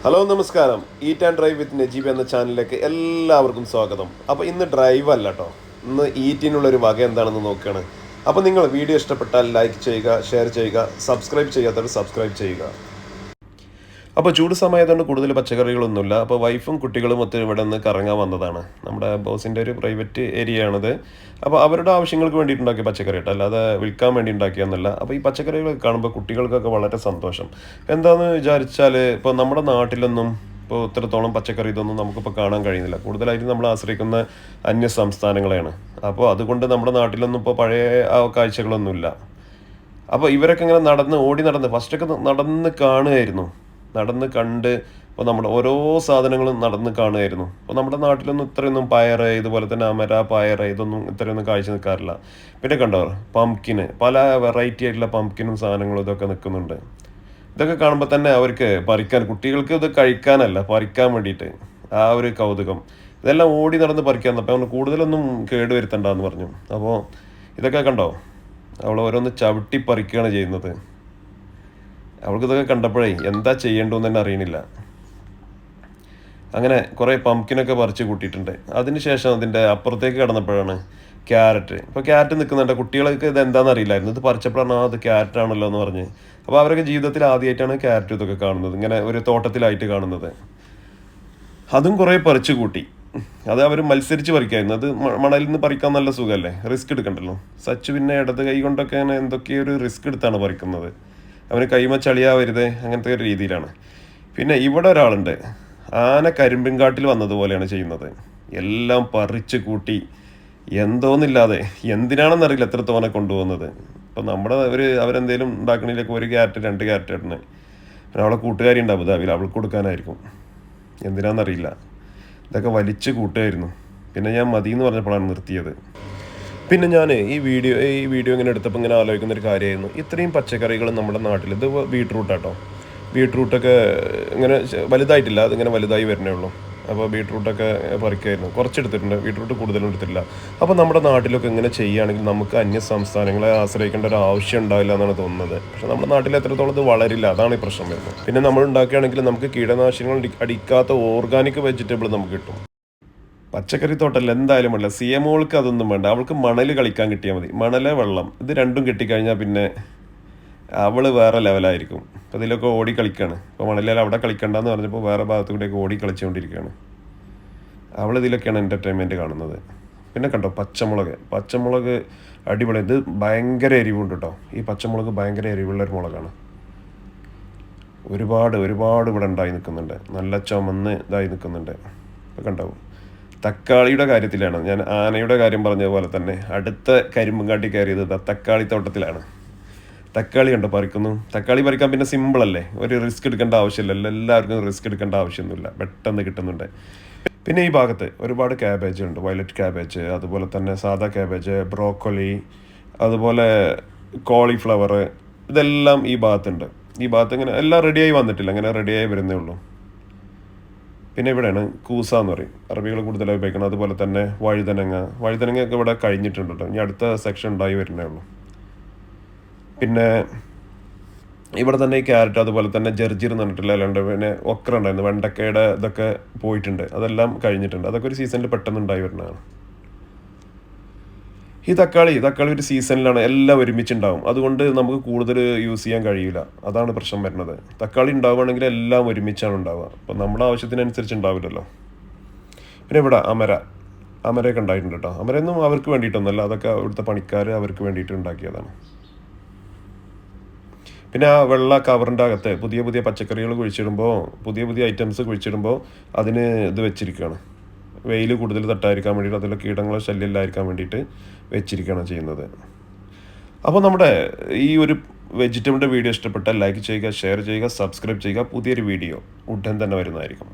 Hello നമസ്കാരം. Eat and drive വിത്ത് നജീബ് എന്ന ചാനലിലേക്ക് എല്ലാവർക്കും സ്വാഗതം. അപ്പോൾ ഇന്ന് ഡ്രൈവ് അല്ല കേട്ടോ, ഇന്ന് ഈറ്റിനുള്ളൊരു വക എന്താണെന്ന് നോക്കുകയാണ്. അപ്പോൾ നിങ്ങൾ വീഡിയോ ഇഷ്ടപ്പെട്ടാൽ ലൈക്ക് ചെയ്യുക, ഷെയർ ചെയ്യുക, സബ്സ്ക്രൈബ് ചെയ്യാത്തവർ സബ്സ്ക്രൈബ് ചെയ്യുക. അപ്പോൾ ചൂട് സമയത്തുകൊണ്ട് കൂടുതൽ പച്ചക്കറികളൊന്നുമില്ല. അപ്പോൾ വൈഫും കുട്ടികളും ഒത്തിരി ഇവിടെ നിന്ന് കറങ്ങാൻ വന്നതാണ്. നമ്മുടെ ബോസിൻ്റെ ഒരു പ്രൈവറ്റ് ഏരിയ ആണിത്. അപ്പോൾ അവരുടെ ആവശ്യങ്ങൾക്ക് വേണ്ടിയിട്ട് ഉണ്ടാക്കിയ പച്ചക്കറി കേട്ടോ, അല്ലാതെ വിൽക്കാൻ വേണ്ടി ഉണ്ടാക്കിയെന്നല്ല. അപ്പോൾ ഈ പച്ചക്കറികളൊക്കെ കാണുമ്പോൾ കുട്ടികൾക്കൊക്കെ വളരെ സന്തോഷം. എന്താണെന്ന് വിചാരിച്ചാൽ ഇപ്പോൾ നമ്മുടെ നാട്ടിലൊന്നും ഇപ്പോൾ ഇത്രത്തോളം പച്ചക്കറി ഇതൊന്നും നമുക്കിപ്പോൾ കാണാൻ കഴിയുന്നില്ല. കൂടുതലായിട്ട് നമ്മൾ ആശ്രയിക്കുന്ന അന്യ സംസ്ഥാനങ്ങളെയാണ്. അപ്പോൾ അതുകൊണ്ട് നമ്മുടെ നാട്ടിലൊന്നും ഇപ്പോൾ പഴയ ആ കാഴ്ചകളൊന്നുമില്ല. അപ്പോൾ ഇവരൊക്കെ ഇങ്ങനെ ഓടി നടന്ന് ഫസ്റ്റൊക്കെ നടന്ന് കാണുമായിരുന്നു, നടന്ന് കണ്ട് ഇപ്പോൾ നമ്മുടെ ഓരോ സാധനങ്ങളും നടന്ന് കാണുമായിരുന്നു. അപ്പോൾ നമ്മുടെ നാട്ടിലൊന്നും ഇത്രയൊന്നും പയറ്, ഇതുപോലെ തന്നെ അമര, പയറ്, ഇതൊന്നും ഇത്രയൊന്നും കാഴ്ച നിൽക്കാറില്ല. പിന്നെ കണ്ടോ പംകിന്, പല വെറൈറ്റി ആയിട്ടുള്ള പംകിനും സാധനങ്ങളും ഇതൊക്കെ നിൽക്കുന്നുണ്ട്. ഇതൊക്കെ കാണുമ്പോൾ തന്നെ അവർക്ക് പറിക്കാൻ, കുട്ടികൾക്ക് ഇത് കഴിക്കാനല്ല പറിക്കാൻ വേണ്ടിയിട്ട് ആ ഒരു കൗതുകം. ഇതെല്ലാം ഓടി നടന്ന് പറിക്കാൻ, അപ്പം കൂടുതലൊന്നും കേടുവരുത്തണ്ടെന്ന് പറഞ്ഞു. അപ്പോൾ ഇതൊക്കെ കണ്ടോ, അവൾ ഓരോന്ന് ചവിട്ടി പറിക്കുകയാണ് ചെയ്യുന്നത്. അവൾക്കിതൊക്കെ കണ്ടപ്പോഴേ എന്താ ചെയ്യേണ്ടതെന്ന് തന്നെ അറിയണില്ല. അങ്ങനെ കുറേ പംകിനൊക്കെ പറിച്ച് കൂട്ടിയിട്ടുണ്ട്. അതിനുശേഷം അതിൻ്റെ അപ്പുറത്തേക്ക് കടന്നപ്പോഴാണ് ക്യാരറ്റ്. ഇപ്പോൾ ക്യാരറ്റ് നിൽക്കുന്നുണ്ട്. കുട്ടികൾക്ക് ഇത് എന്താണെന്ന് അറിയില്ലായിരുന്നു. ഇത് പറിച്ചപ്പോഴാണ് അത് ക്യാരറ്റ് ആണല്ലോ എന്ന് പറഞ്ഞ്. അപ്പോൾ അവരൊക്കെ ജീവിതത്തിൽ ആദ്യമായിട്ടാണ് ക്യാരറ്റ് ഇതൊക്കെ കാണുന്നത്, ഇങ്ങനെ ഒരു തോട്ടത്തിലായിട്ട് കാണുന്നത്. അതും കുറേ പറിച്ചു കൂട്ടി. അത് അവർ മത്സരിച്ച് പറിക്കായിരുന്നു. അത് മണലിൽ നിന്ന് പറിക്കാൻ നല്ല സുഖമല്ലേ, റിസ്ക് എടുക്കണ്ടല്ലോ. സച്ച് പിന്നെ ഇടത് കൈ കൊണ്ടൊക്കെ അങ്ങനെ എന്തൊക്കെയോ ഒരു റിസ്ക് എടുത്താണ് പറിക്കുന്നത്. അവന് കൈമ ചളിയാവരുത്, അങ്ങനത്തെ ഒരു രീതിയിലാണ്. പിന്നെ ഇവിടെ ഒരാളുണ്ട്, ആന കരിമ്പിൻകാട്ടിൽ വന്നതുപോലെയാണ് ചെയ്യുന്നത്. എല്ലാം പറിച്ച് കൂട്ടി എന്തോന്നില്ലാതെ, എന്തിനാണെന്നറിയില്ല എത്ര തോനെ കൊണ്ടുപോകുന്നത്. ഇപ്പം നമ്മുടെ അവരെന്തേലും ഉണ്ടാക്കണതിലേക്ക് ഒരു ക്യാരറ്റ് 2 ക്യാരറ്റ് ഇടുന്നത്. പിന്നെ അവളെ കൂട്ടുകാരി ഉണ്ട് അബുദാബിയിൽ, അവൾക്ക് കൊടുക്കാനായിരിക്കും, എന്തിനാണെന്നറിയില്ല. ഇതൊക്കെ വലിച്ച് കൂട്ടുമായിരുന്നു. പിന്നെ ഞാൻ മതി എന്ന് പറഞ്ഞപ്പോഴാണ് നിർത്തിയത്. പിന്നെ ഞാൻ ഈ വീഡിയോ ഇങ്ങനെ എടുത്തപ്പോൾ ഇങ്ങനെ ആലോചിക്കുന്ന ഒരു കാര്യമായിരുന്നു, ഇത്രയും പച്ചക്കറികൾ നമ്മുടെ നാട്ടിൽ. ഇത് ബീട്രൂട്ടാട്ടോ, ബീട്രൂട്ടൊക്കെ ഇങ്ങനെ വലുതായിട്ടില്ല, അതിങ്ങനെ വലുതായി വരുന്നേ ഉള്ളൂ. അപ്പോൾ ബീട്രൂട്ടൊക്കെ പറിക്കായിരുന്നു, കുറച്ചെടുത്തിട്ടുണ്ട്, ബീട്രൂട്ട് കൂടുതലും എടുത്തിട്ടില്ല. അപ്പോൾ നമ്മുടെ നാട്ടിലൊക്കെ ഇങ്ങനെ ചെയ്യുകയാണെങ്കിൽ നമുക്ക് അന്യ സംസ്ഥാനങ്ങളെ ആശ്രയിക്കേണ്ട ഒരു ആവശ്യം ഉണ്ടാവില്ല എന്നാണ് തോന്നുന്നത്. പക്ഷേ നമ്മുടെ നാട്ടിൽ എത്രത്തോളം ഇത് വളരില്ല, അതാണ് ഈ പ്രശ്നം വരുന്നത്. പിന്നെ നമ്മൾ ഉണ്ടാക്കുകയാണെങ്കിൽ നമുക്ക് കീടനാശിനികൾ അടിക്കാത്ത ഓർഗാനിക് വെജിറ്റബിൾ നമുക്ക് കിട്ടും. പച്ചക്കറി തോട്ടമല്ല എന്തായാലും വേണ്ട, സിയമോൾക്ക് അതൊന്നും വേണ്ട, അവൾക്ക് മണൽ കളിക്കാൻ കിട്ടിയാൽ മതി. മണലെ വെള്ളം, ഇത് രണ്ടും കിട്ടിക്കഴിഞ്ഞാൽ പിന്നെ അവൾ വേറെ ലെവലായിരിക്കും. അപ്പോൾ ഇതിലൊക്കെ ഓടി കളിക്കുകയാണ്. ഇപ്പോൾ മണലിൽ അവിടെ കളിക്കണ്ടെന്ന് പറഞ്ഞപ്പോൾ വേറെ ഭാഗത്തു കൂടെയൊക്കെ ഓടി കളിച്ചുകൊണ്ടിരിക്കുകയാണ്. അവൾ ഇതിലൊക്കെയാണ് എൻ്റർടൈൻമെൻറ്റ് കാണുന്നത്. പിന്നെ കണ്ടോ പച്ചമുളക് അടിപൊളി. ഇത് ഭയങ്കര എരിവുണ്ട് കേട്ടോ, ഈ പച്ചമുളക് ഭയങ്കര എരിവുള്ളൊരു മുളകാണ്. ഒരുപാട് ഇവിടെ ഉണ്ടായി നിൽക്കുന്നുണ്ട്, നല്ല ചുമന്ന് ഇതായി നിൽക്കുന്നുണ്ട്. ഇപ്പോൾ കണ്ടോ, തക്കാളിയുടെ കാര്യത്തിലാണ് ഞാൻ ആനയുടെ കാര്യം പറഞ്ഞതുപോലെ തന്നെ അടുത്ത കരിമ്പുംകാട്ടി കയറിയത് തക്കാളി തോട്ടത്തിലാണ്. തക്കാളി കണ്ടോ പറിക്കുന്നു. തക്കാളി പറിക്കാൻ പിന്നെ സിമ്പിളല്ലേ, ഒരു റിസ്ക് എടുക്കേണ്ട ആവശ്യമില്ലല്ലോ, എല്ലാവർക്കും റിസ്ക് എടുക്കേണ്ട ആവശ്യമൊന്നുമില്ല, പെട്ടെന്ന് കിട്ടുന്നുണ്ട്. പിന്നെ ഈ ഭാഗത്ത് ഒരുപാട് ക്യാബേജ് ഉണ്ട്, വയലറ്റ് ക്യാബേജ്, അതുപോലെ തന്നെ സാദാ ക്യാബേജ്, ബ്രോക്കോളി, അതുപോലെ കോളിഫ്ലവർ, ഇതെല്ലാം ഈ ഭാഗത്തുണ്ട്. ഈ ഭാഗത്ത് ഇങ്ങനെ എല്ലാം റെഡിയായി വന്നിട്ടില്ല, അങ്ങനെ റെഡിയായി വരുന്നേ ഉള്ളൂ. പിന്നെ ഇവിടെയാണ് കൂസ എന്ന് പറയും, അറബികൾ കൂടുതലായി ഉപയോഗിക്കണം. അതുപോലെ തന്നെ വഴുതനങ്ങയൊക്കെ ഇവിടെ കഴിഞ്ഞിട്ടുണ്ട് കേട്ടോ, ഇനി അടുത്ത സെക്ഷൻ ഉണ്ടായി വരുന്നേ ഉള്ളൂ. പിന്നെ ഇവിടെ തന്നെ ഈ ക്യാരറ്റ്, അതുപോലെ തന്നെ ജർജിർ എന്ന് പറഞ്ഞിട്ടില്ല, അല്ലാണ്ട് പിന്നെ ഒക്ര ഉണ്ടായിരുന്നു, വെണ്ടക്കയുടെ ഇതൊക്കെ പോയിട്ടുണ്ട്, അതെല്ലാം കഴിഞ്ഞിട്ടുണ്ട്. അതൊക്കെ ഒരു സീസണിൽ പെട്ടെന്ന് ഉണ്ടായി വരുന്നതാണ്. ഈ തക്കാളി ഒരു സീസണിലാണ്, എല്ലാം ഒരുമിച്ചുണ്ടാവും. അതുകൊണ്ട് നമുക്ക് കൂടുതൽ യൂസ് ചെയ്യാൻ കഴിയില്ല, അതാണ് പ്രശ്നം വരുന്നത്. തക്കാളി ഉണ്ടാവുകയാണെങ്കിൽ എല്ലാം ഒരുമിച്ചാണ് ഉണ്ടാവുക, അപ്പം നമ്മുടെ ആവശ്യത്തിനനുസരിച്ച് ഉണ്ടാവില്ലല്ലോ. പിന്നെ ഇവിടെ അമരയൊക്കെ ഉണ്ടായിട്ടുണ്ട് കേട്ടോ. അമരയൊന്നും അവർക്ക് വേണ്ടിയിട്ടൊന്നുമല്ല, അതൊക്കെ ഇവിടുത്തെ പണിക്കാർ അവർക്ക് വേണ്ടിയിട്ട് ഉണ്ടാക്കിയതാണ്. പിന്നെ ആ വെള്ള കവറിൻ്റെ അകത്ത് പുതിയ പച്ചക്കറികൾ കുഴിച്ചിടുമ്പോൾ, പുതിയ ഐറ്റംസ് കുഴിച്ചിടുമ്പോൾ അതിന് ഇത് വെച്ചിരിക്കുകയാണ്, വെയിൽ കൂടുതൽ തട്ടാതിരിക്കാൻ വേണ്ടിയിട്ട്, അതിൽ കീടങ്ങളോ ശല്യം ഇല്ലാതിരിക്കാൻ വേണ്ടിയിട്ട് വെച്ചിരിക്കുകയാണ് ചെയ്യുന്നത്. അപ്പോൾ നമ്മുടെ ഈ ഒരു വെജിറ്റബിളിൻ്റെ വീഡിയോ ഇഷ്ടപ്പെട്ടാൽ ലൈക്ക് ചെയ്യുക, ഷെയർ ചെയ്യുക, സബ്സ്ക്രൈബ് ചെയ്യുക. പുതിയൊരു വീഡിയോ ഉടൻ തന്നെ വരുന്നതായിരിക്കും.